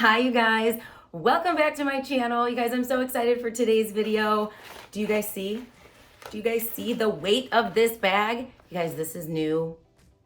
Hi, you guys. Welcome back to my channel. You guys, I'm so excited for today's video. Do you guys see? Do you guys see the weight of this bag? You guys, this is new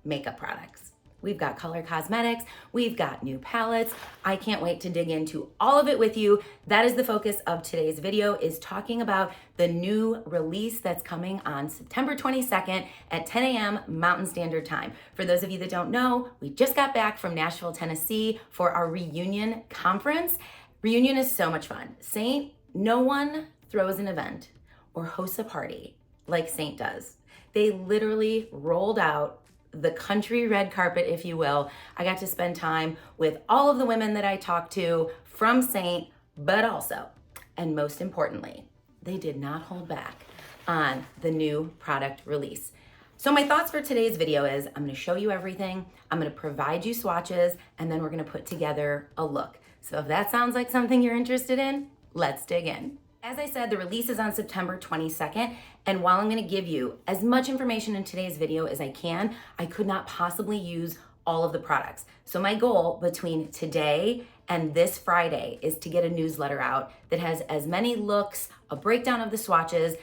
makeup products. We've got color cosmetics, we've got new palettes. I can't wait to dig into all of it with you. That is the focus of today's video, is talking about the new release that's coming on September 22nd at 10 a.m. Mountain Standard Time. For those of you that don't know, we just got back from Nashville, Tennessee for our Reunion conference. Reunion is so much fun. Seint, no one throws an event or hosts a party like Seint does. They literally rolled out the country red carpet, if you will. I got to spend time with all of the women that I talked to from Seint, but also, and most importantly, they did not hold back on the new product release. So my thoughts for today's video is I'm gonna show you everything, I'm gonna provide you swatches, and then we're gonna put together a look. So if that sounds like something you're interested in, let's dig in. As I said, the release is on September 22nd, and while I'm gonna give you as much information in today's video as I can, I could not possibly use all of the products. So my goal between today and this Friday is to get a newsletter out that has as many looks, a breakdown of the swatches,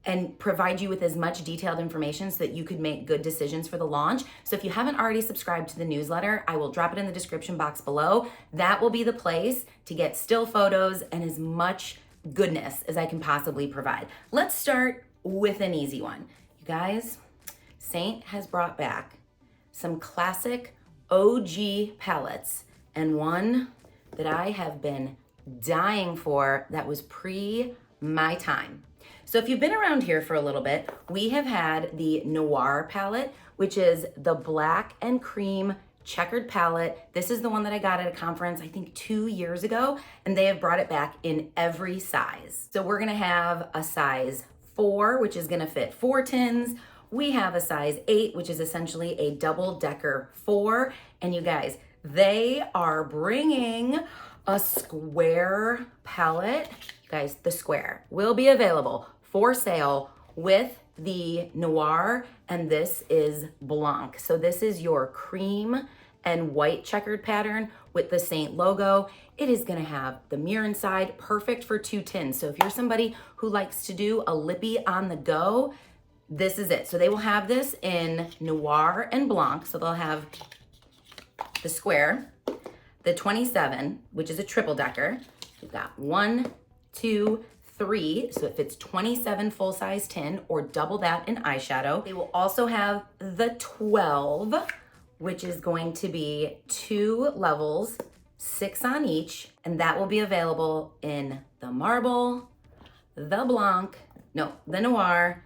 and provide you with as much detailed information so that you could make good decisions for the launch. So if you haven't already subscribed to the newsletter, I will drop it in the description box below. That will be the place to get still photos and as much goodness as I can possibly provide. Let's start with an easy one. You guys, Seint has brought back some classic OG palettes, and one that I have been dying for that was pre my time. So if you've been around here for a little bit, we have had the Noir palette, which is the black and cream checkered palette. This is the one that I got at a conference, I think 2 years ago, and they have brought it back in every size. So we're gonna have a size 4, which is gonna fit 4 tins. We have a size 8, which is essentially a double-decker 4. And you guys, they are bringing a square palette. You guys, the square will be available for sale with the Noir, and this is Blanc. So this is your cream and white checkered pattern with the Seint logo. It is gonna have the mirror inside, perfect for 2 tins. So if you're somebody who likes to do a lippy on the go, this is it. So they will have this in Noir and Blanc. So they'll have the square, the 27, which is a triple decker. You've got 1, 2, 3, so it fits 27 full-size tin, or double that in eyeshadow. They will also have the 12, which is going to be 2 levels, 6 on each, and that will be available in the Marble, the Blanc, no, the Noir,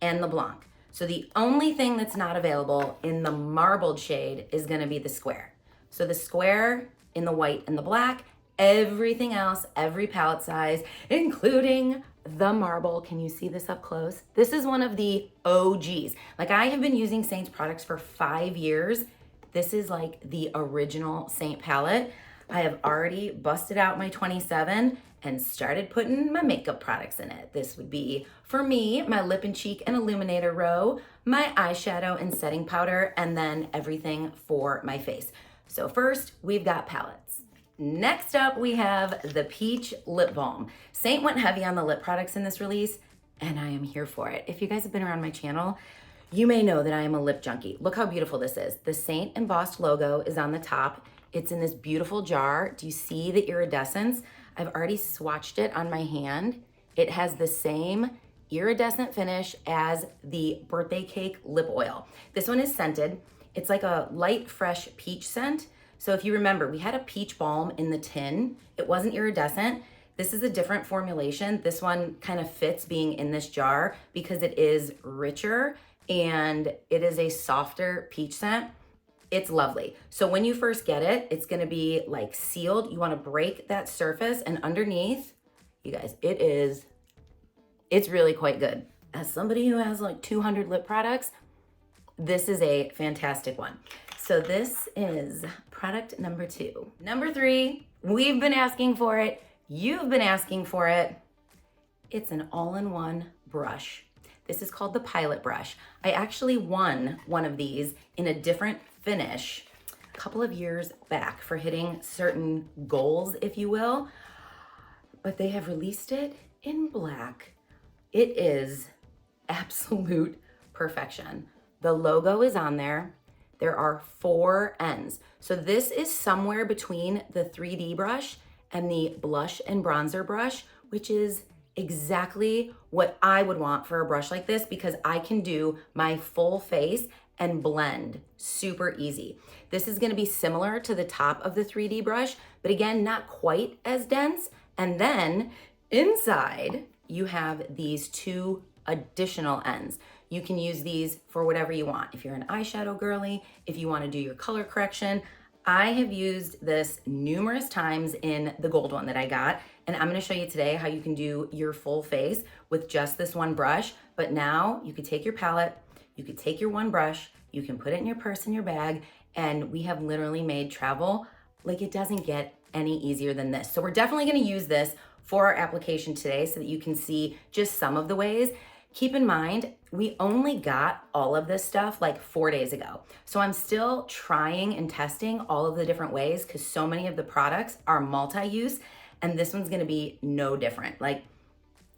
and the Blanc. So the only thing that's not available in the marbled shade is gonna be the square. So the square in the white and the black, everything else, every palette size, including the marble. Can you see this up close? This is one of the OGs. Like, I have been using Seint's products for 5 years. This is like the original Seint palette. I have already busted out my 27 and started putting my makeup products in it. This would be, for me, my lip and cheek and illuminator row, my eyeshadow and setting powder, and then everything for my face. So first, we've got palettes. Next up, we have the Peach Lip Balm. Seint went heavy on the lip products in this release, and I am here for it. If you guys have been around my channel, you may know that I am a lip junkie. Look how beautiful this is. The Seint embossed logo is on the top. It's in this beautiful jar. Do you see the iridescence? I've already swatched it on my hand. It has the same iridescent finish as the birthday cake lip oil. This one is scented. It's like a light, fresh peach scent. So if you remember, we had a peach balm in the tin. It wasn't iridescent. This is a different formulation. This one kind of fits being in this jar because it is richer and it is a softer peach scent. It's lovely. So when you first get it, it's gonna be like sealed. You wanna break that surface, and underneath, you guys, it's really quite good. As somebody who has like 200 lip products, this is a fantastic one. So this is product number 2. Number 3, we've been asking for it. You've been asking for it. It's an all-in-one brush. This is called the Pilot Brush. I actually won one of these in a different finish couple of years back for hitting certain goals, if you will, but they have released it in black. It is absolute perfection. The logo is on there. There are 4 ends. So this is somewhere between the 3D brush and the blush and bronzer brush, which is exactly what I would want for a brush like this, because I can do my full face and blend super easy. This is gonna be similar to the top of the 3D brush, but again, not quite as dense. And then inside, you have these 2 additional ends. You can use these for whatever you want. If you're an eyeshadow girly, if you wanna do your color correction. I have used this numerous times in the gold one that I got, and I'm gonna show you today how you can do your full face with just this one brush. But now you could take your palette, you could take your one brush, you can put it in your purse, in your bag, and we have literally made travel like it doesn't get any easier than this. So we're definitely gonna use this for our application today so that you can see just some of the ways. Keep in mind, we only got all of this stuff like 4 days ago. So I'm still trying and testing all of the different ways, because so many of the products are multi-use, and this one's gonna be no different. Like,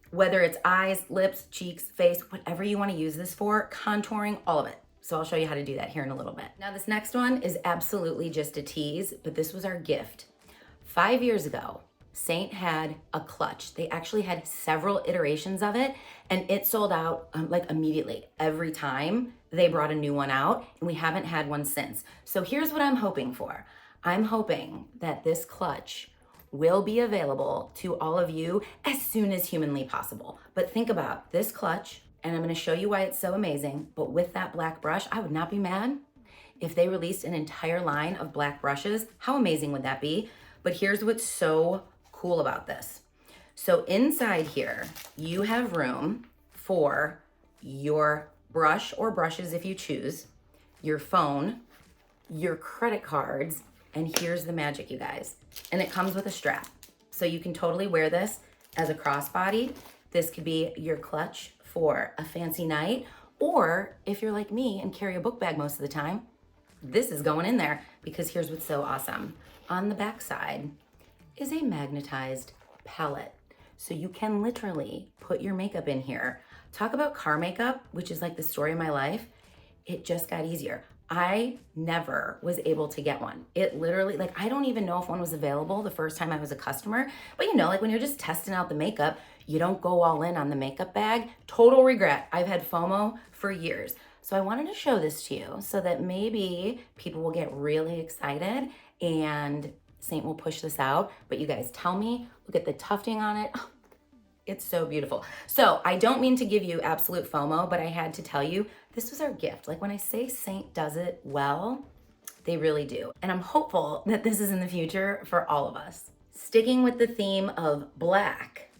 whether it's eyes, lips, cheeks, face, whatever you wanna use this for, contouring, all of it. So I'll show you how to do that here in a little bit. Now this next one is absolutely just a tease, but this was our gift. 5 years ago, Seint had a clutch. They actually had several iterations of it, and it sold out like immediately every time they brought a new one out, and we haven't had one since. So here's what I'm hoping for. I'm hoping that this clutch will be available to all of you as soon as humanly possible. But think about this clutch, and I'm gonna show you why it's so amazing, but with that black brush, I would not be mad if they released an entire line of black brushes. How amazing would that be? But here's what's so cool about this. So inside here, you have room for your brush or brushes if you choose, your phone, your credit cards, and here's the magic, you guys. And it comes with a strap. So you can totally wear this as a crossbody. This could be your clutch for a fancy night, or if you're like me and carry a book bag most of the time, this is going in there, because here's what's so awesome. On the back side is a magnetized palette. So you can literally put your makeup in here. Talk about car makeup, which is like the story of my life. It just got easier. I never was able to get one. It literally, like, I don't even know if one was available the first time I was a customer, but you know, like when you're just testing out the makeup, you don't go all in on the makeup bag. Total regret. I've had FOMO for years. So I wanted to show this to you so that maybe people will get really excited and Seint will push this out. But you guys tell me, look at the tufting on it. Oh, it's so beautiful. So I don't mean to give you absolute FOMO, but I had to tell you, this was our gift. Like when I say Seint does it well, they really do. And I'm hopeful that this is in the future for all of us. Sticking with the theme of black,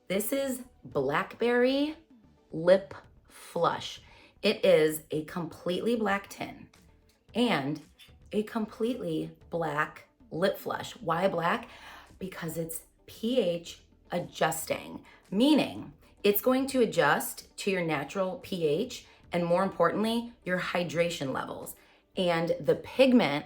this is Blackberry Lip Flush. It is a completely black tin and a completely black lip flush. Why black? Because it's pH adjusting, meaning it's going to adjust to your natural pH and more importantly, your hydration levels. And the pigment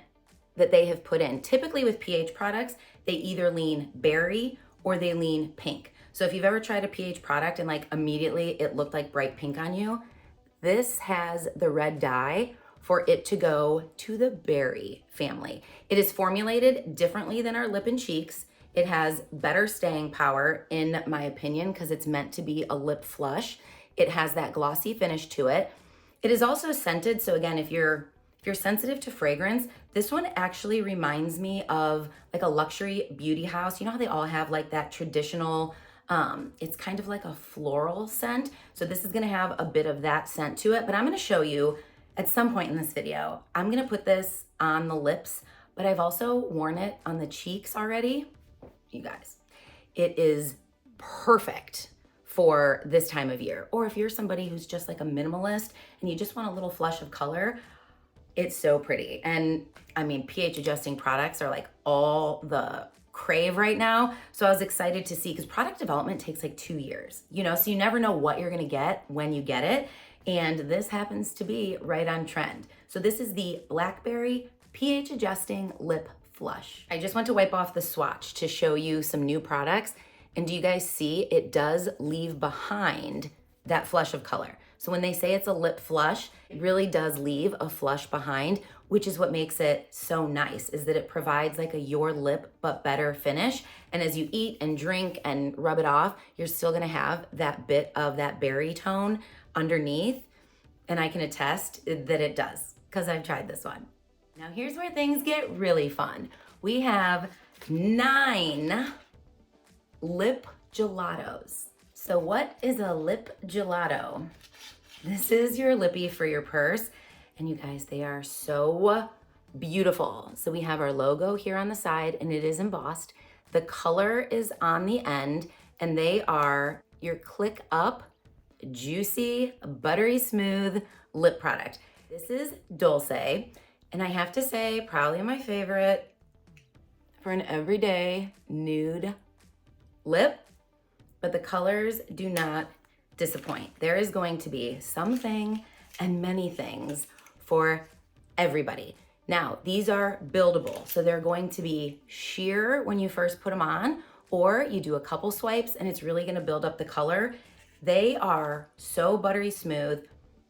that they have put in, typically with pH products, they either lean berry or they lean pink. So if you've ever tried a pH product and like immediately it looked like bright pink on you, this has the red dye for it to go to the berry family. It is formulated differently than our lip and cheeks. It has better staying power, in my opinion, because it's meant to be a lip flush. It has that glossy finish to it. It is also scented, so again, if you're sensitive to fragrance, this one actually reminds me of like a luxury beauty house. You know how they all have like that traditional, it's kind of like a floral scent. So this is gonna have a bit of that scent to it, but I'm gonna show you at some point in this video. I'm gonna put this on the lips, but I've also worn it on the cheeks already. You guys, it is perfect for this time of year. Or if you're somebody who's just like a minimalist and you just want a little flush of color, it's so pretty. And I mean, pH adjusting products are like all the crave right now. So I was excited to see, because product development takes like 2 years, you know, so you never know what you're gonna get when you get it. And this happens to be right on trend. So this is the Blackberry pH adjusting lip flush. I just want to wipe off the swatch to show you some new products. And do you guys see it does leave behind that flush of color? So when they say it's a lip flush, it really does leave a flush behind, which is what makes it so nice, is that it provides like a your lip but better finish. And as you eat and drink and rub it off, you're still gonna have that bit of that berry tone underneath. And I can attest that it does, because I've tried this one. Now here's where things get really fun. We have 9 lip gelatos. So what is a lip gelato? This is your lippy for your purse. And you guys, they are so beautiful. So we have our logo here on the side and it is embossed. The color is on the end and they are your click up, juicy, buttery smooth lip product. This is Dulce. And I have to say, probably my favorite for an everyday nude lip, but the colors do not disappoint. There is going to be something and many things for everybody. Now, these are buildable, so they're going to be sheer when you first put them on, or you do a couple swipes and it's really gonna build up the color. They are so buttery smooth.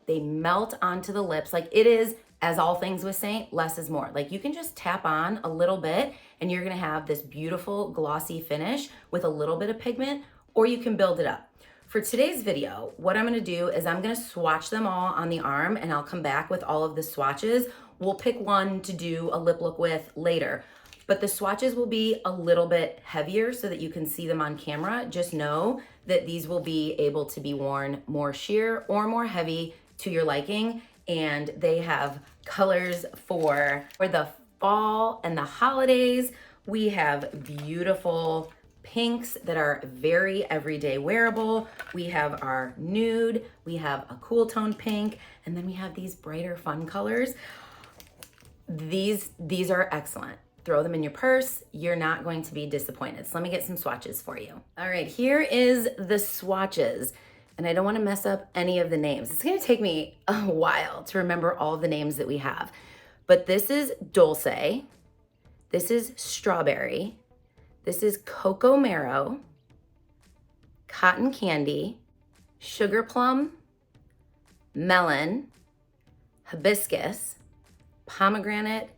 They melt onto the lips. Like it is, as all things with Seint, less is more. Like you can just tap on a little bit and you're gonna have this beautiful glossy finish with a little bit of pigment, or you can build it up. For today's video, what I'm gonna do is I'm gonna swatch them all on the arm and I'll come back with all of the swatches. We'll pick one to do a lip look with later, but the swatches will be a little bit heavier so that you can see them on camera. Just know that these will be able to be worn more sheer or more heavy to your liking, and they have colors for the fall and the holidays. We have beautiful pinks that are very everyday wearable. We have our nude, we have a cool tone pink, and then we have these brighter fun colors. These are excellent. Throw them in your purse. You're not going to be disappointed. So let me get some swatches for you. All right, here is the swatches. And I don't want to mess up any of the names. It's going to take me a while to remember all the names that we have. But this is Dulce. This is Strawberry. This is Cocoa Marrow, Cotton Candy, Sugar Plum, Melon, Hibiscus, Pomegranate,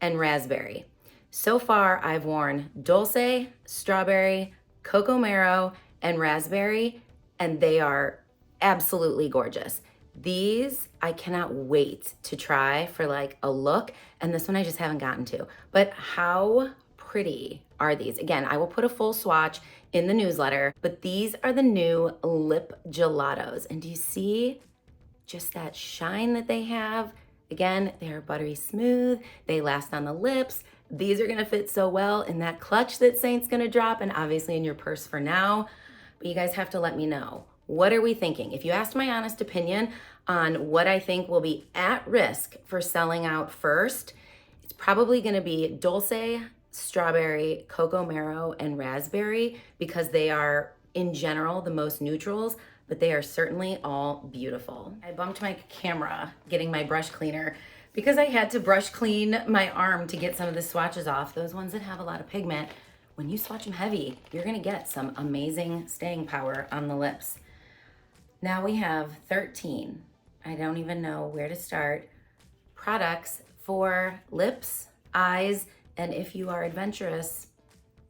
and Raspberry. So far, I've worn Dulce, Strawberry, Cocoa Marrow, and Raspberry, and they are absolutely gorgeous. These, I cannot wait to try for like a look, and this one I just haven't gotten to. But how pretty are these? Again, I will put a full swatch in the newsletter, but these are the new lip gelatos. And do you see just that shine that they have? Again, they're buttery smooth. They last on the lips. These are gonna fit so well in that clutch that Seint's gonna drop, and obviously in your purse for now. But you guys have to let me know. What are we thinking? If you asked my honest opinion on what I think will be at risk for selling out first, it's probably gonna be Dulce, Strawberry, Cocoa Marrow, and Raspberry, because they are in general the most neutrals, but they are certainly all beautiful. I bumped my camera getting my brush cleaner because I had to brush clean my arm to get some of the swatches off. Those ones that have a lot of pigment, when you swatch them heavy, you're gonna get some amazing staying power on the lips. Now we have 13, I don't even know where to start, products for lips, eyes, and if you are adventurous,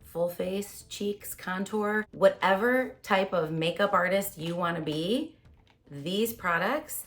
full face, cheeks, contour, whatever type of makeup artist you wanna be, these products,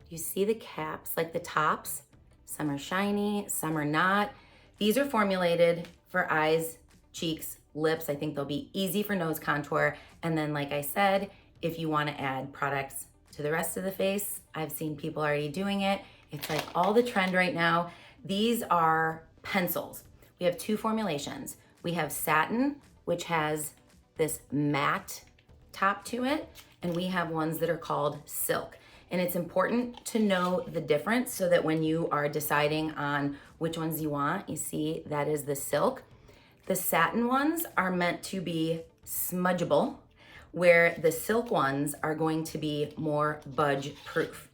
you see the caps, like the tops, some are shiny, some are not. These are formulated for eyes, cheeks, lips. I think they'll be easy for nose contour. And then, like I said, if you wanna add products to the rest of the face, I've seen people already doing it. It's like all the trend right now. These are pencils. We have 2 formulations. We have Satin, which has this matte top to it, and we have ones that are called Silk. And it's important to know the difference so that when you are deciding on which ones you want, you see that is the Silk. The Satin ones are meant to be smudgeable, where the Silk ones are going to be more budge proof.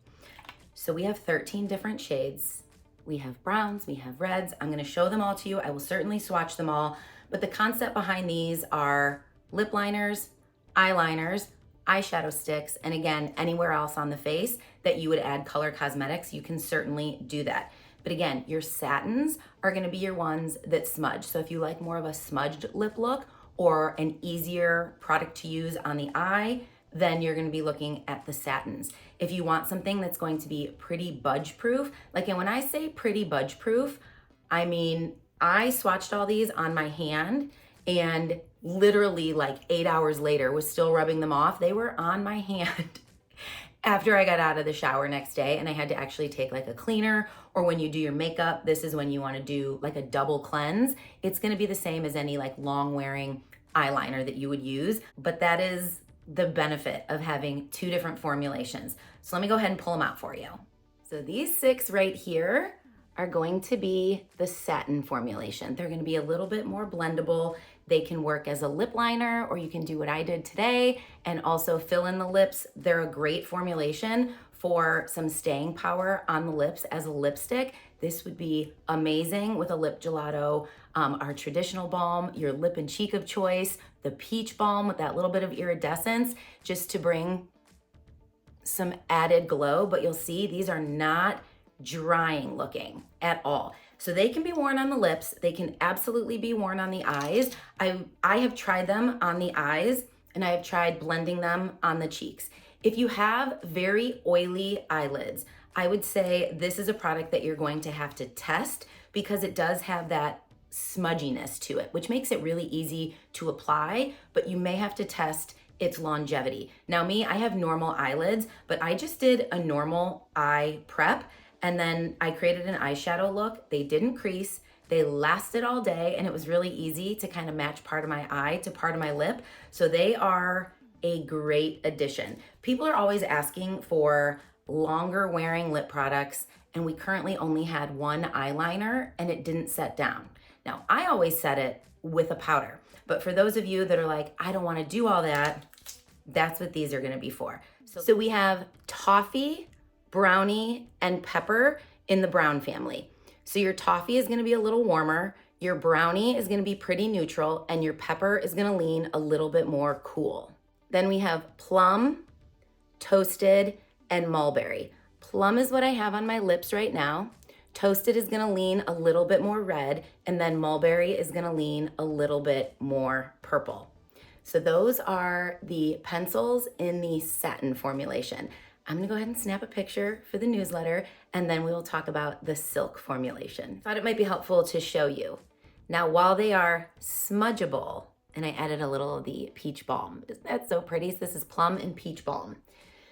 So we have 13 different shades. we have browns, we have reds. I'm gonna show them all to you. I will certainly swatch them all, but the concept behind these are lip liners, eyeliners, eyeshadow sticks, and again, anywhere else on the face that you would add color cosmetics, you can certainly do that. But again, your satins are gonna be your ones that smudge. So if you like more of a smudged lip look or an easier product to use on the eye, then you're gonna be looking at the satins. If you want something that's going to be pretty budge proof, like, and when I say pretty budge proof, I mean, I swatched all these on my hand and literally like 8 hours later was still rubbing them off. They were on my hand after I got out of the shower next day, and I had to actually take like a cleaner, or when you do your makeup, this is when you wanna do like a double cleanse. It's gonna be the same as any like long wearing eyeliner that you would use, but that is the benefit of having 2 different formulations. So let me go ahead and pull them out for you. So these 6 right here are going to be the satin formulation. They're gonna be a little bit more blendable. They can work as a lip liner, or you can do what I did today and also fill in the lips. They're a great formulation for some staying power on the lips as a lipstick. This would be amazing with a lip gelato, our traditional balm, your lip and cheek of choice, the peach balm with that little bit of iridescence, just to bring some added glow. But you'll see these are not drying looking at all. So they can be worn on the lips. They can absolutely be worn on the eyes. I have tried them on the eyes, and I have tried blending them on the cheeks. If you have very oily eyelids, I would say this is a product that you're going to have to test, because it does have that smudginess to it, which makes it really easy to apply, but you may have to test its longevity. Now me, I have normal eyelids, but I just did a normal eye prep, and then I created an eyeshadow look. They didn't crease, they lasted all day, and it was really easy to kind of match part of my eye to part of my lip. So they are a great addition. People are always asking for longer wearing lip products, and we currently only had one eyeliner and it didn't set down. Now, I always set it with a powder, but for those of you that are like, I don't wanna do all that, that's what these are gonna be for. So we have toffee, brownie, and pepper in the brown family. So your toffee is gonna be a little warmer, your brownie is gonna be pretty neutral, and your pepper is gonna lean a little bit more cool. Then we have plum, toasted, and mulberry. Plum is what I have on my lips right now. Toasted is gonna lean a little bit more red, and then mulberry is gonna lean a little bit more purple. So those are the pencils in the satin formulation. I'm gonna go ahead and snap a picture for the newsletter, and then we will talk about the silk formulation. Thought it might be helpful to show you. Now, while they are smudgeable, and I added a little of the peach balm. Isn't that so pretty? So this is plum and peach balm.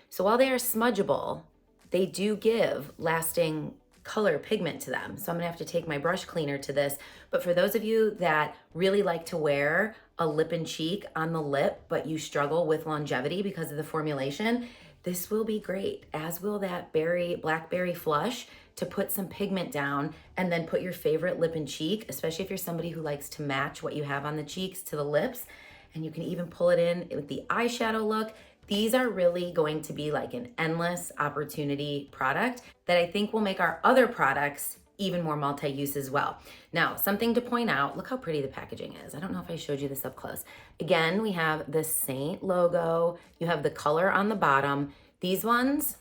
So while they are smudgeable, they do give lasting color pigment to them. So I'm gonna have to take my brush cleaner to this. But for those of you that really like to wear a lip and cheek on the lip, but you struggle with longevity because of the formulation, this will be great, as will that Blackberry flush, to put some pigment down and then put your favorite lip and cheek, especially if you're somebody who likes to match what you have on the cheeks to the lips. And you can even pull it in with the eyeshadow look. These are really going to be like an endless opportunity product that I think will make our other products even more multi-use as well. Now, something to point out, look how pretty the packaging is. I don't know if I showed you this up close. Again, we have the Seint logo. You have the color on the bottom. These ones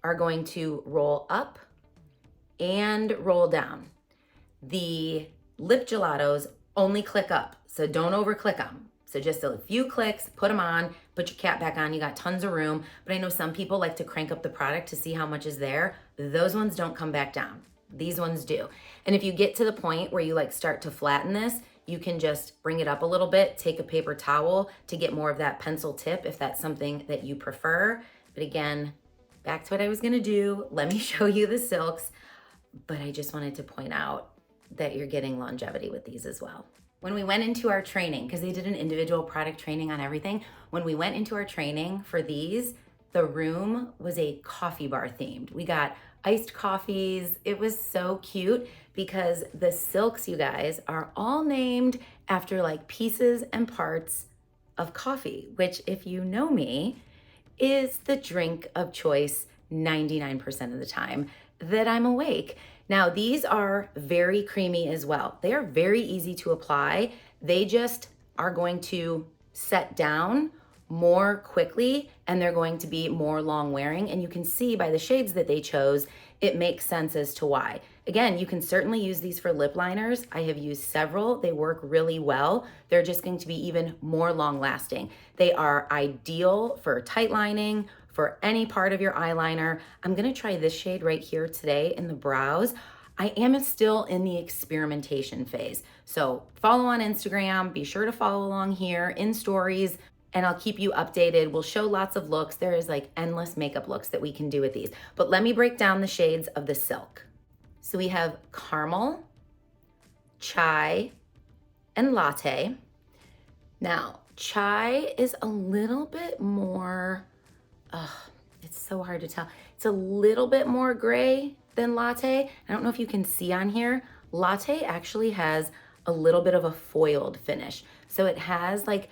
are going to roll up and roll down. The lip gelatos only click up, so don't over click them. So just a few clicks, put them on, put your cap back on, you got tons of room. But I know some people like to crank up the product to see how much is there. Those ones don't come back down. These ones do. And if you get to the point where you like start to flatten this, you can just bring it up a little bit, take a paper towel to get more of that pencil tip if that's something that you prefer. But again, back to what I was gonna do. Let me show you the silks. But I just wanted to point out that you're getting longevity with these as well. When we went into our training, because they did an individual product training on everything, when we went into our training for these, the room was a coffee bar themed. We got iced coffees. It was so cute because the silks, you guys, are all named after like pieces and parts of coffee, which, if you know me, is the drink of choice 99% of the time that I'm awake. Now, these are very creamy as well. They are very easy to apply. They just are going to set down more quickly and they're going to be more long wearing. And you can see by the shades that they chose, it makes sense as to why. Again, you can certainly use these for lip liners. I have used several. They work really well. They're just going to be even more long lasting. They are ideal for tight lining, for any part of your eyeliner. I'm gonna try this shade right here today in the brows. I am still in the experimentation phase. So follow on Instagram, be sure to follow along here in stories, and I'll keep you updated. We'll show lots of looks. There is like endless makeup looks that we can do with these. But let me break down the shades of the Silk. So we have Caramel, Chai, and Latte. Now, Chai is a little bit more, it's so hard to tell. It's a little bit more gray than Latte. I don't know if you can see on here. Latte actually has a little bit of a foiled finish. So it has like,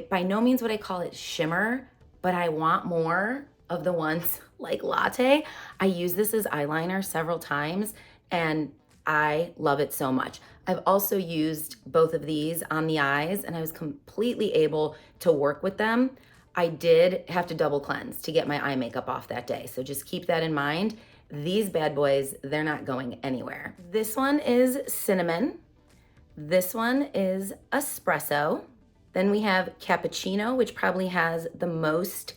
by no means would I call it shimmer, but I want more of the ones like Latte. I use this as eyeliner several times and I love it so much. I've also used both of these on the eyes and I was completely able to work with them. I did have to double cleanse to get my eye makeup off that day. So just keep that in mind. These bad boys, they're not going anywhere. This one is Cinnamon. This one is Espresso. Then we have Cappuccino, which probably has the most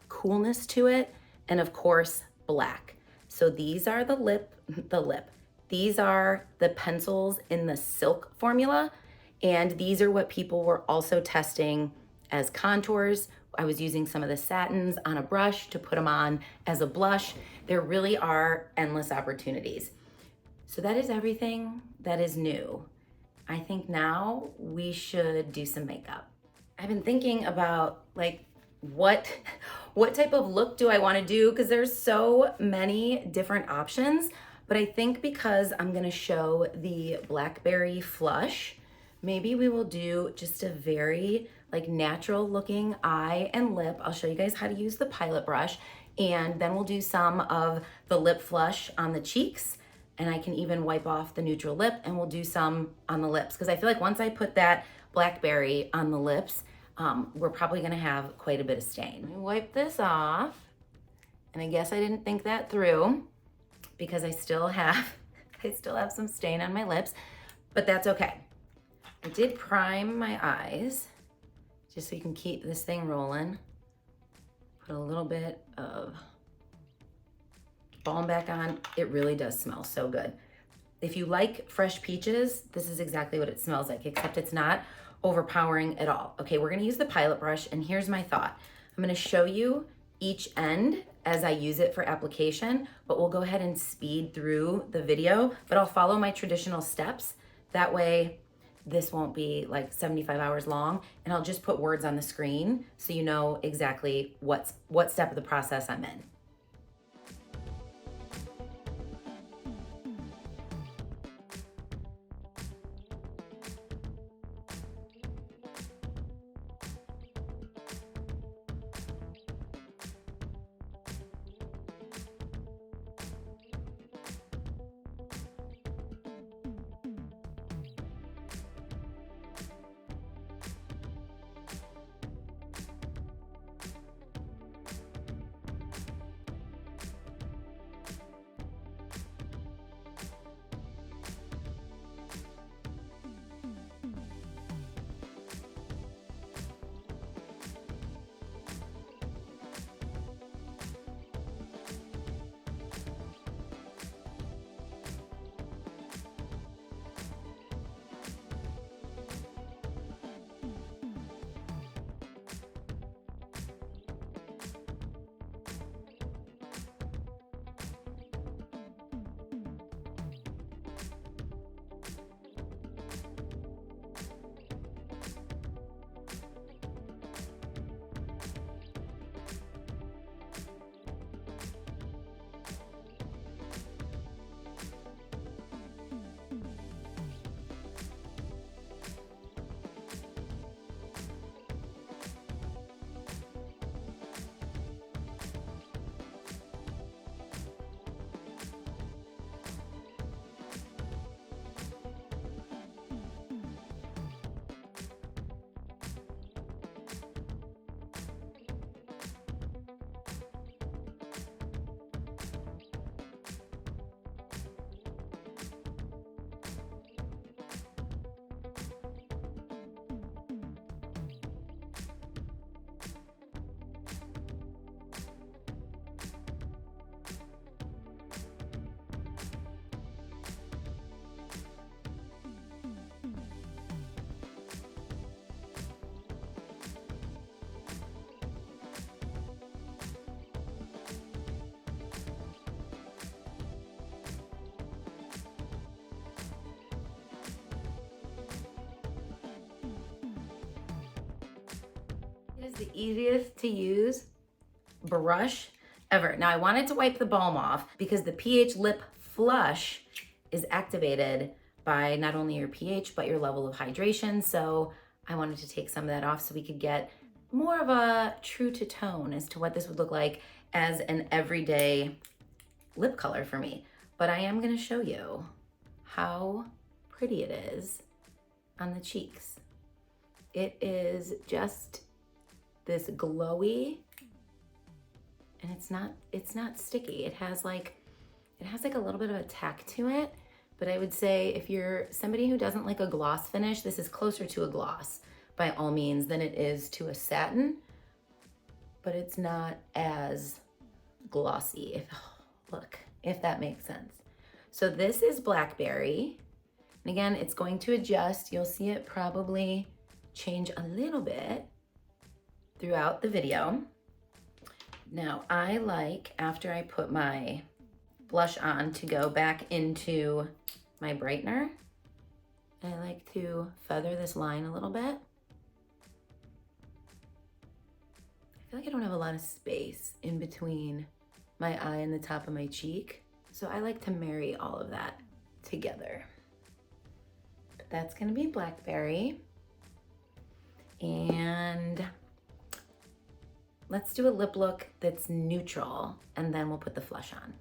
coolness to it. And of course, Black. So these are These are the pencils in the Silk formula. And these are what people were also testing as contours. I was using some of the Satins on a brush to put them on as a blush. There really are endless opportunities. So that is everything that is new. I think now we should do some makeup. I've been thinking about like what type of look do I want to do, because there's so many different options. But I think because I'm gonna show the Blackberry Flush, maybe we will do just a very like natural looking eye and lip. I'll show you guys how to use the Pilot brush, and then we'll do some of the lip flush on the cheeks, and I can even wipe off the neutral lip, and we'll do some on the lips, because I feel like once I put that Blackberry on the lips, we're probably gonna have quite a bit of stain. Let me wipe this off, and I guess I didn't think that through because I still have some stain on my lips, but that's okay. I did prime my eyes, just so you can keep this thing rolling. Put a little bit of balm back on. It really does smell so good. If you like fresh peaches, this is exactly what it smells like, except it's not overpowering at all. Okay, we're gonna use the Pilot brush, and here's my thought. I'm gonna show you each end as I use it for application, but we'll go ahead and speed through the video, but I'll follow my traditional steps. That way, this won't be like 75 hours long, and I'll just put words on the screen so you know exactly what step of the process I'm in. The easiest to use brush ever. Now I wanted to wipe the balm off because the pH lip flush is activated by not only your pH, but your level of hydration. So I wanted to take some of that off so we could get more of a true to tone as to what this would look like as an everyday lip color for me. But I am gonna show you how pretty it is on the cheeks. It is just this glowy, and it's not sticky. It has like a little bit of a tack to it, but I would say if you're somebody who doesn't like a gloss finish, this is closer to a gloss by all means than it is to a satin, but it's not as glossy, if that makes sense. So this is Blackberry, and again, it's going to adjust. You'll see it probably change a little bit throughout the video. Now I like, after I put my blush on, to go back into my brightener. And I like to feather this line a little bit. I feel like I don't have a lot of space in between my eye and the top of my cheek. So I like to marry all of that together. But that's gonna be Blackberry. And let's do a lip look that's neutral, and then we'll put the flush on.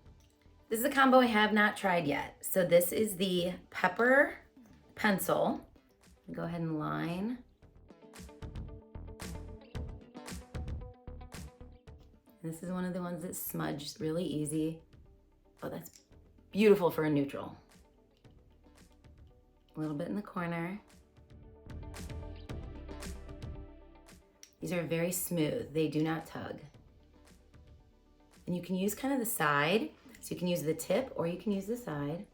This is a combo I have not tried yet. So this is the Pepper Pencil. Go ahead and line. This is one of the ones that smudges really easy. Oh, that's beautiful for a neutral. A little bit in the corner. These are very smooth. They do not tug. And you can use kind of the side. So you can use the tip or you can use the side.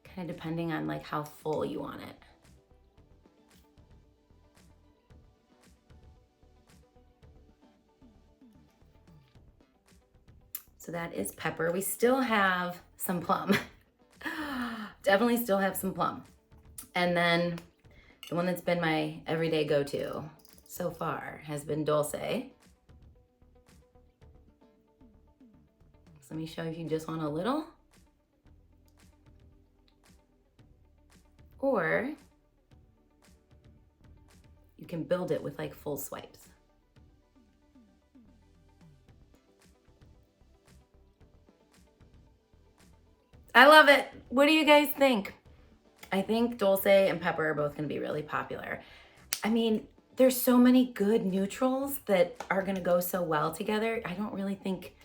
Kind of depending on like how full you want it. So that is Pepper. We still have some Plum. Definitely still have some Plum. And then the one that's been my everyday go-to so far has been Dulce. So let me show you if you just want a little. Or you can build it with like full swipes. I love it. What do you guys think? I think Dulce and Pepper are both gonna be really popular. I mean, there's so many good neutrals that are gonna go so well together. I don't really think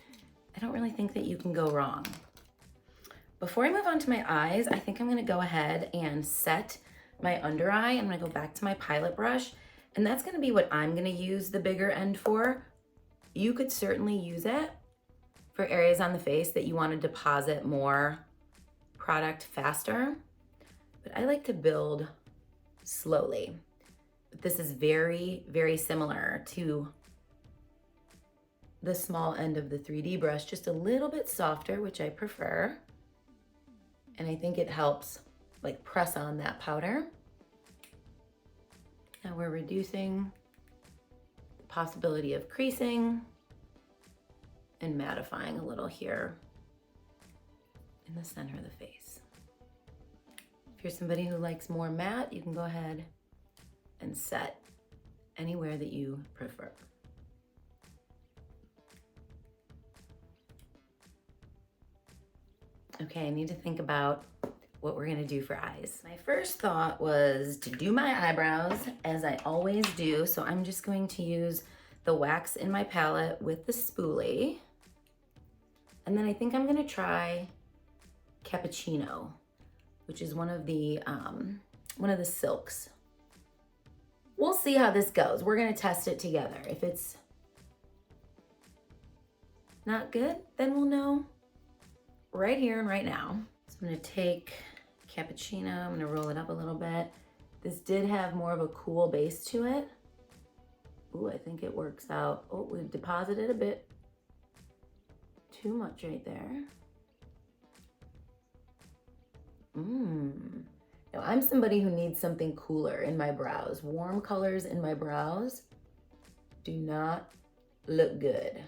that you can go wrong. Before I move on to my eyes, I think I'm gonna go ahead and set my under eye. I'm gonna go back to my Pilot brush, and that's gonna be what I'm gonna use the bigger end for. You could certainly use it for areas on the face that you wanna deposit more product faster, but I like to build slowly. But this is very, very similar to the small end of the 3D brush, just a little bit softer, which I prefer. And I think it helps like press on that powder. Now we're reducing the possibility of creasing and mattifying a little here in the center of the face. If you're somebody who likes more matte, you can go ahead and set anywhere that you prefer. Okay, I need to think about what we're gonna do for eyes. My first thought was to do my eyebrows as I always do. So I'm just going to use the wax in my palette with the spoolie. And then I think I'm gonna try Cappuccino, which is one of the silks. We'll see how this goes. We're gonna test it together. If it's not good, then we'll know right here and right now. So I'm gonna take Cappuccino, I'm gonna roll it up a little bit. This did have more of a cool base to it. Ooh, I think it works out. Oh, we've deposited a bit too much right there. Now Now, I'm somebody who needs something cooler in my brows. Warm colors in my brows do not look good.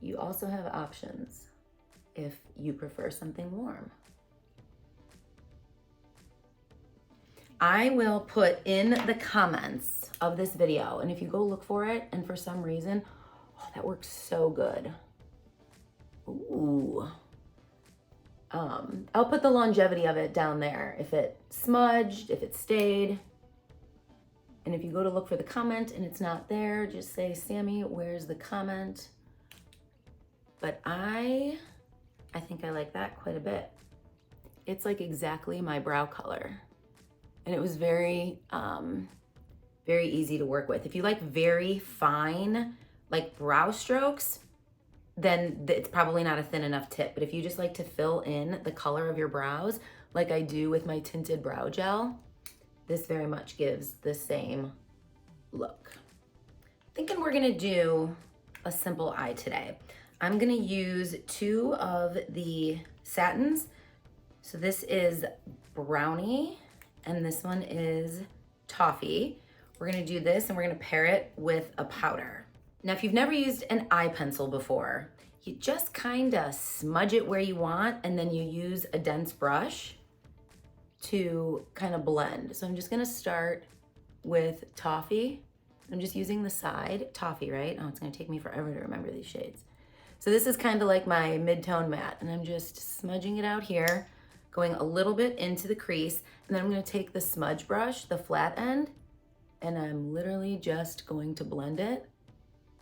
You also have options if you prefer something warm. I will put in the comments of this video, and if you go look for it, and for some reason, oh, that works so good. Ooh. I'll put the longevity of it down there. If it smudged, if it stayed. And if you go to look for the comment and it's not there, just say, Sammy, where's the comment? But I think I like that quite a bit. It's like exactly my brow color. And it was very, very easy to work with. If you like very fine, like brow strokes, then it's probably not a thin enough tip. But if you just like to fill in the color of your brows, like I do with my tinted brow gel, this very much gives the same look. Thinking we're gonna do a simple eye today. I'm gonna use 2 of the Satins. So this is Brownie, and this one is Toffee. We're gonna do this and we're gonna pair it with a powder. Now, if you've never used an eye pencil before, you just kinda smudge it where you want and then you use a dense brush to kind of blend. So I'm just gonna start with Toffee. I'm just using the side, Toffee, right? Oh, it's gonna take me forever to remember these shades. So this is kind of like my mid-tone matte, and I'm just smudging it out here, going a little bit into the crease, and then I'm gonna take the smudge brush, the flat end, and I'm literally just going to blend it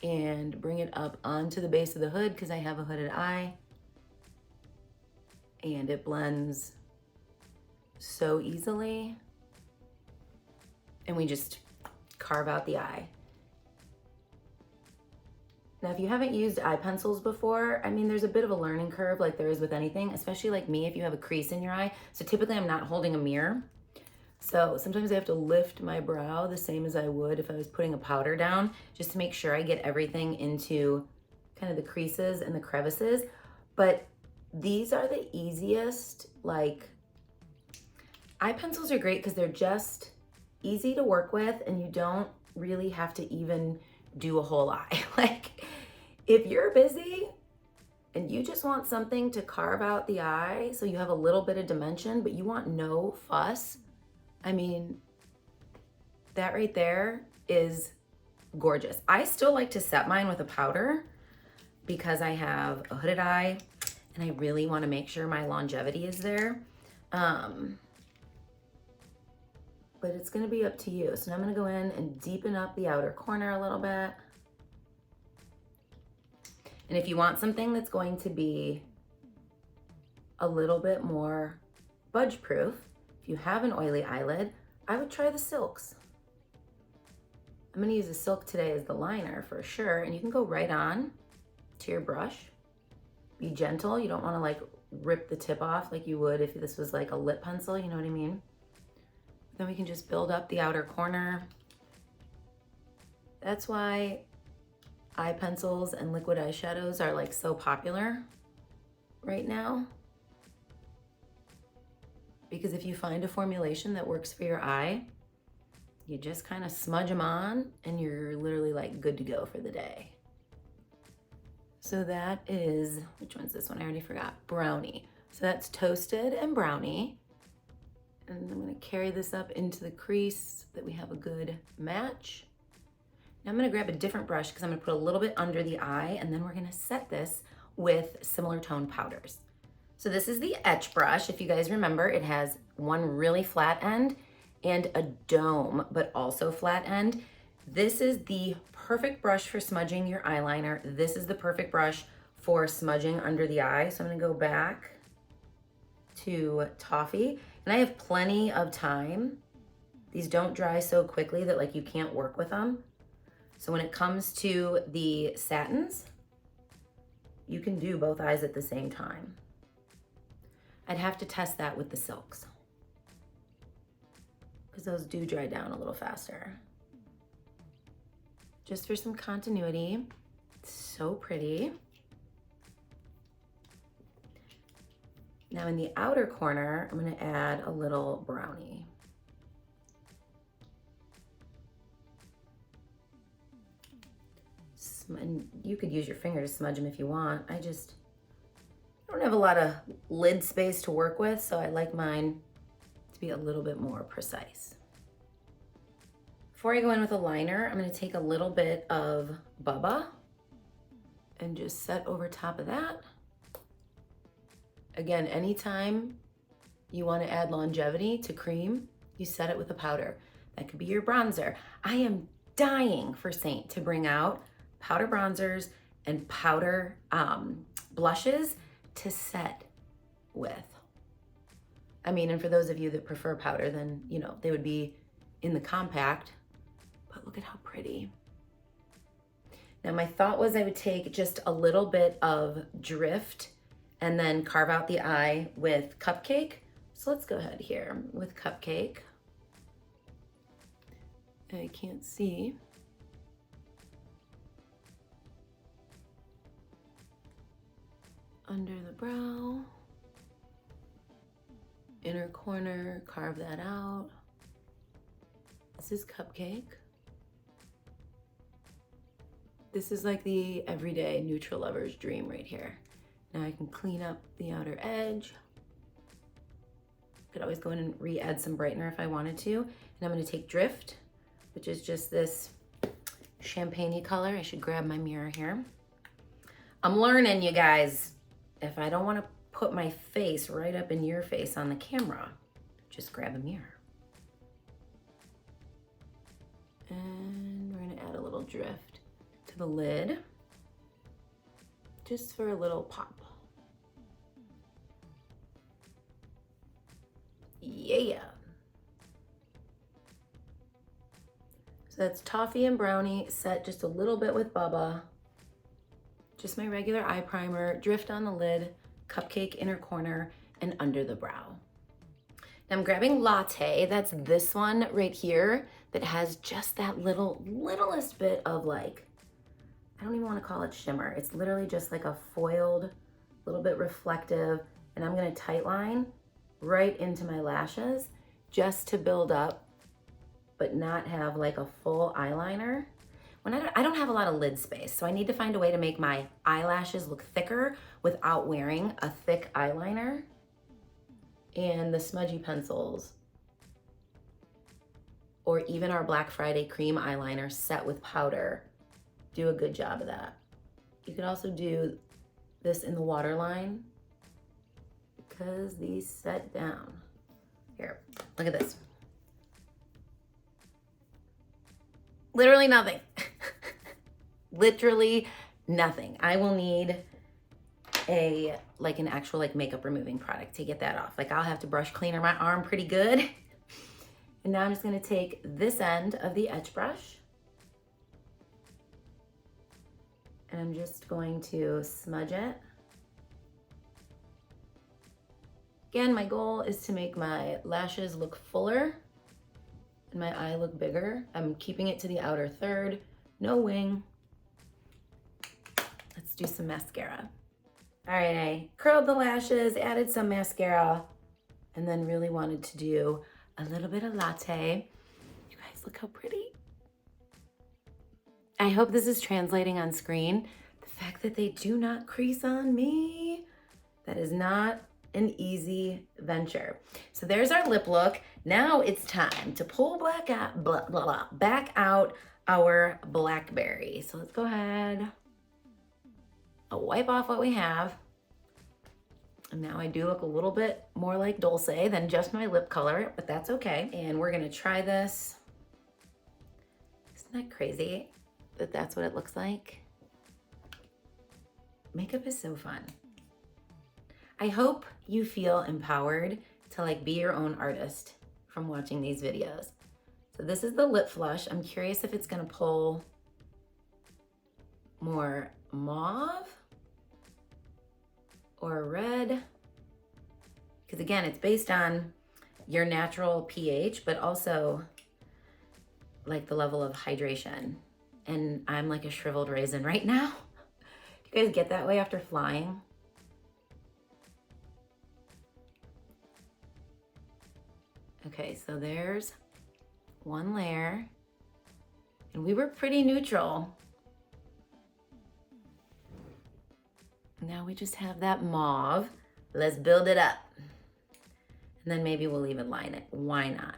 and bring it up onto the base of the hood because I have a hooded eye, and it blends so easily, and we just carve out the eye. Now, if you haven't used eye pencils before, I mean, there's a bit of a learning curve like there is with anything, especially like me if you have a crease in your eye. So typically I'm not holding a mirror. So sometimes I have to lift my brow the same as I would if I was putting a powder down, just to make sure I get everything into kind of the creases and the crevices. But these are the easiest, like, eye pencils are great because they're just easy to work with and you don't really have to even do a whole eye. Like, if you're busy and you just want something to carve out the eye so you have a little bit of dimension, but you want no fuss, I mean, that right there is gorgeous. I still like to set mine with a powder because I have a hooded eye and I really want to make sure my longevity is there. But it's gonna be up to you. So now I'm gonna go in and deepen up the outer corner a little bit. And if you want something that's going to be a little bit more budge proof, if you have an oily eyelid, I would try the silks. I'm gonna use the silk today as the liner for sure, and you can go right on to your brush. Be gentle, you don't wanna like rip the tip off like you would if this was like a lip pencil, you know what I mean? Then we can just build up the outer corner. That's why eye pencils and liquid eyeshadows are like so popular right now. Because if you find a formulation that works for your eye, you just kind of smudge them on and you're literally like good to go for the day. So that is, which one's this one? I already forgot. Brownie. So that's Toasted and Brownie. And I'm gonna carry this up into the crease so that we have a good match. Now I'm gonna grab a different brush because I'm gonna put a little bit under the eye, and then we're gonna set this with similar tone powders. So this is the etch brush. If you guys remember, it has one really flat end and a dome, but also flat end. This is the perfect brush for smudging your eyeliner. This is the perfect brush for smudging under the eye. So I'm gonna go back to Toffee, and I have plenty of time. These don't dry so quickly that like you can't work with them. So when it comes to the Satins, you can do both eyes at the same time. I'd have to test that with the silks because those do dry down a little faster. Just for some continuity. It's so pretty. Now in the outer corner, I'm gonna add a little brownie. And you could use your finger to smudge them if you want. I don't have a lot of lid space to work with, so I like mine to be a little bit more precise. Before I go in with a liner, I'm gonna take a little bit of Bubba and just set over top of that. Again, anytime you want to add longevity to cream, you set it with a powder. That could be your bronzer. I am dying for Seint to bring out powder bronzers and powder blushes to set with. I mean, and for those of you that prefer powder, then, you know, they would be in the compact, but look at how pretty. Now my thought was I would take just a little bit of Drift and then carve out the eye with Cupcake. So let's go ahead here with Cupcake. I can't see. Under the brow, inner corner, carve that out. This is Cupcake. This is like the everyday neutral lover's dream right here. Now I can clean up the outer edge. Could always go in and re-add some brightener if I wanted to. And I'm gonna take Drift, which is just this champagne-y color. I should grab my mirror here. I'm learning, you guys. If I don't wanna put my face right up in your face on the camera, just grab a mirror. And we're gonna add a little Drift to the lid, just for a little pop. Yeah. So that's toffee and brownie, set just a little bit with Bubba. Just my regular eye primer, Drift on the lid, Cupcake inner corner, and under the brow. Now I'm grabbing Latte, that's this one right here, that has just that littlest bit of like, I don't even want to call it shimmer. It's literally just like a foiled, little bit reflective, and I'm gonna tight line right into my lashes just to build up, but not have like a full eyeliner. When I don't have a lot of lid space, so I need to find a way to make my eyelashes look thicker without wearing a thick eyeliner. And the smudgy pencils, or even our Black Friday cream eyeliner set with powder, do a good job of that. You could also do this in the waterline because these set down. Here, look at this. Literally nothing. Literally nothing. I will need an actual makeup removing product to get that off. Like I'll have to brush cleaner my arm pretty good. And now I'm just gonna take this end of the etch brush and I'm just going to smudge it. Again, my goal is to make my lashes look fuller and my eye look bigger. I'm keeping it to the outer third, no wing. Let's do some mascara. All right, I curled the lashes, added some mascara, and then really wanted to do a little bit of Latte. You guys, look how pretty. I hope this is translating on screen. The fact that they do not crease on me, that is not an easy venture. So there's our lip look. Now it's time to pull back out our Blackberry. So let's go ahead. I'll wipe off what we have. And now I do look a little bit more like Dulce than just my lip color, but that's okay. And we're gonna try this. Isn't that crazy that that's what it looks like? Makeup is so fun. I hope you feel empowered to be your own artist from watching these videos. So this is the lip flush. I'm curious if it's gonna pull more mauve or red. Because again, it's based on your natural pH, but also the level of hydration. And I'm like a shriveled raisin right now. Do you guys get that way after flying? Okay, so there's one layer. And we were pretty neutral. Now we just have that mauve. Let's build it up. And then maybe we'll even line it. Why not?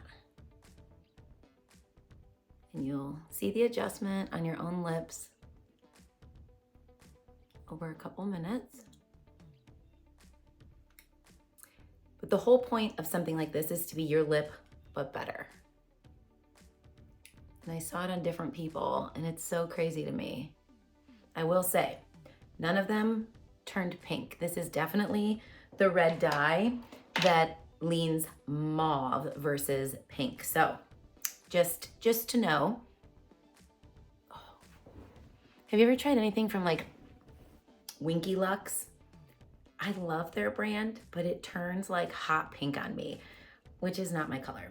And you'll see the adjustment on your own lips over a couple minutes. But the whole point of something like this is to be your lip, but better. And I saw it on different people, and it's so crazy to me. I will say, none of them turned pink. This is definitely the red dye that leans mauve versus pink. So just to know. Oh. Have you ever tried anything from like Winky Lux? I love their brand, but it turns like hot pink on me, which is not my color.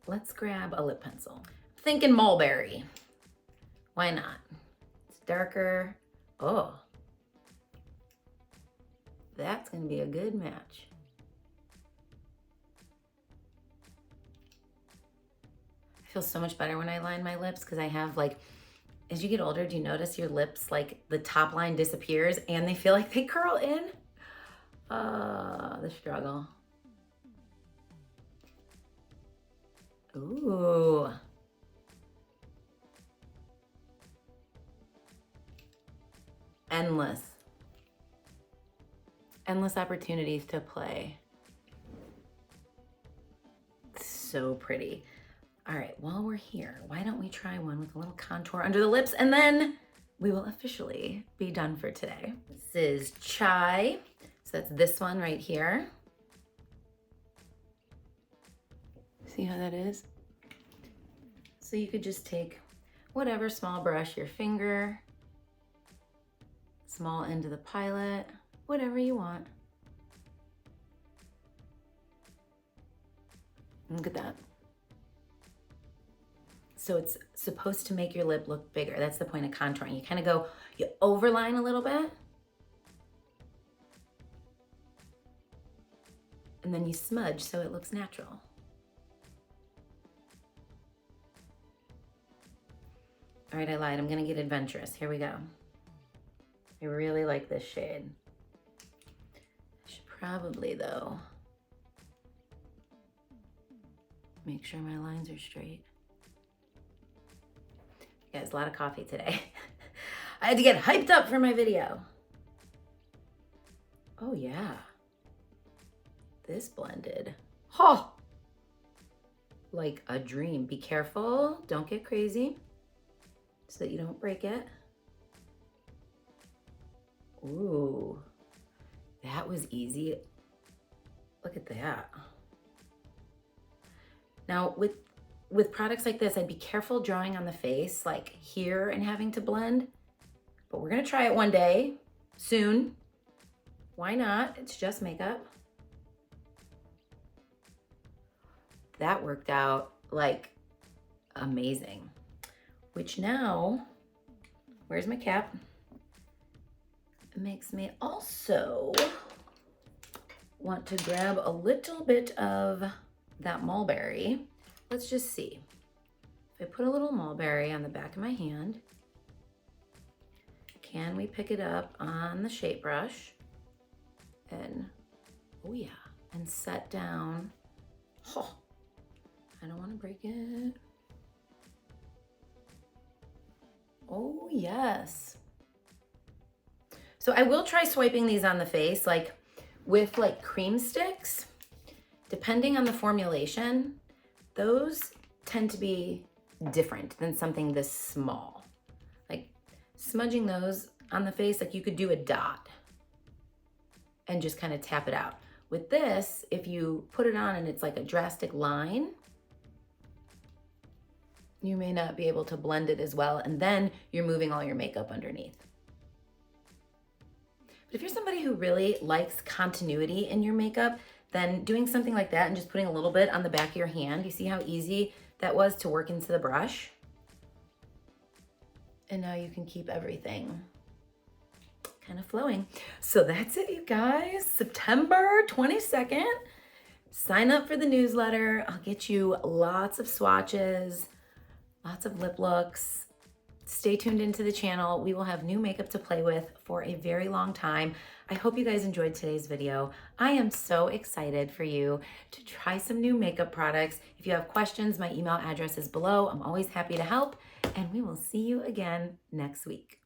Let's grab a lip pencil. Thinking mulberry. Why not? It's darker. Oh, that's gonna be a good match. I feel so much better when I line my lips because I have like, as you get older, do you notice your lips, like the top line disappears and they feel like they curl in? The struggle. Ooh. Endless opportunities to play. So pretty. All right, while we're here, why don't we try one with a little contour under the lips, and then we will officially be done for today. This is Chai, so that's this one right here. See how that is? So you could just take whatever small brush, your finger, small end of the pilot, whatever you want. Look at that. So it's supposed to make your lip look bigger. That's the point of contouring. You kind of go, you overline a little bit, and then you smudge so it looks natural. All right, I lied. I'm gonna get adventurous. Here we go. I really like this shade. I should probably, though, make sure my lines are straight. You guys, a lot of coffee today. I had to get hyped up for my video. Oh, yeah. This blended. Oh! Like a dream. Be careful. Don't get crazy so that you don't break it. Ooh, that was easy. Look at that. Now with products like this, I'd be careful drawing on the face, like here, and having to blend, but we're gonna try it one day, soon. Why not? It's just makeup. That worked out like amazing. Which now, where's my cap? Makes me also want to grab a little bit of that mulberry. Let's just see. If I put a little mulberry on the back of my hand, can we pick it up on the shape brush and, oh yeah, and set down. Oh, I don't want to break it. Oh yes. So I will try swiping these on the face, like with like cream sticks, depending on the formulation, those tend to be different than something this small. Like smudging those on the face, like you could do a dot and just kind of tap it out. With this, if you put it on and it's like a drastic line, you may not be able to blend it as well, and then you're moving all your makeup underneath. But if you're somebody who really likes continuity in your makeup, then doing something like that and just putting a little bit on the back of your hand, you see how easy that was to work into the brush? And now you can keep everything kind of flowing. So that's it, you guys. September 22nd. sign up for the newsletter. I'll get you lots of swatches, lots of lip looks. Stay tuned into the channel. We will have new makeup to play with for a very long time. I hope you guys enjoyed today's video. I am so excited for you to try some new makeup products. If you have questions, my email address is below. I'm always happy to help, and we will see you again next week.